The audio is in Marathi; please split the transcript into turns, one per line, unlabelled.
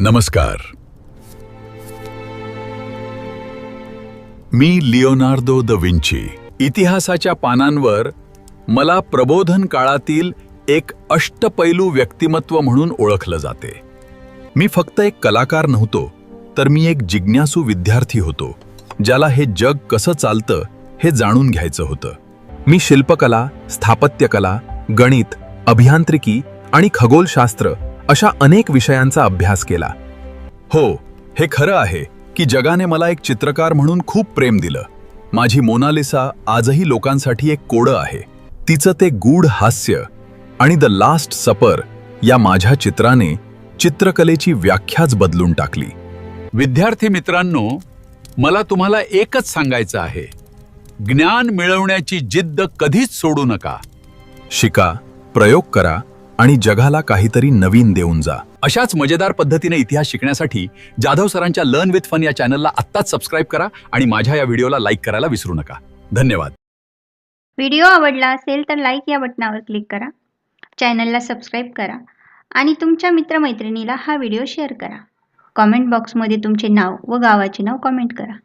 नमस्कार. मी लिओनार्दो द विंची. इतिहासाच्या पानांवर मला प्रबोधन काळातील एक अष्टपैलू व्यक्तिमत्व म्हणून ओळखलं जाते. मी फक्त एक कलाकार नव्हतो, तर मी एक जिज्ञासू विद्यार्थी होतो, ज्याला हे जग कसं चालतं हे जाणून घ्यायचं होतं. मी शिल्पकला, स्थापत्यकला, गणित, अभियांत्रिकी आणि खगोलशास्त्र अशा अनेक विषयांचा अभ्यास केला. हो, हे खरं आहे की जगाने मला एक चित्रकार म्हणून खूप प्रेम दिलं. माझी मोनालिसा आजही लोकांसाठी एक कोडं आहे. तिचं ते गूढ हास्य आणि द लास्ट सपर या माझ्या चित्राने चित्रकलेची व्याख्याच बदलून टाकली.
विद्यार्थी मित्रांनो, मला तुम्हाला एकच सांगायचं आहे, ज्ञान मिळवण्याची जिद्द कधीच सोडू नका.
शिका, प्रयोग करा आणि जगाला काहीतरी नवीन देऊन जा.
अशाच मजेदार पद्धतीने इतिहास शिकण्यासाठी जाधव सरांच्या लर्न विथ फन या चॅनलला आत्ताच सबस्क्राईब करा आणि माझ्या या व्हिडिओला लाईक करायला विसरू नका. धन्यवाद.
व्हिडिओ आवडला असेल तर लाईक या बटनावर क्लिक करा, चॅनलला सबस्क्राईब करा आणि तुमच्या मित्रमैत्रिणीला हा व्हिडिओ शेअर करा. कॉमेंट बॉक्समध्ये तुमचे नाव व गावाचे नाव कॉमेंट करा.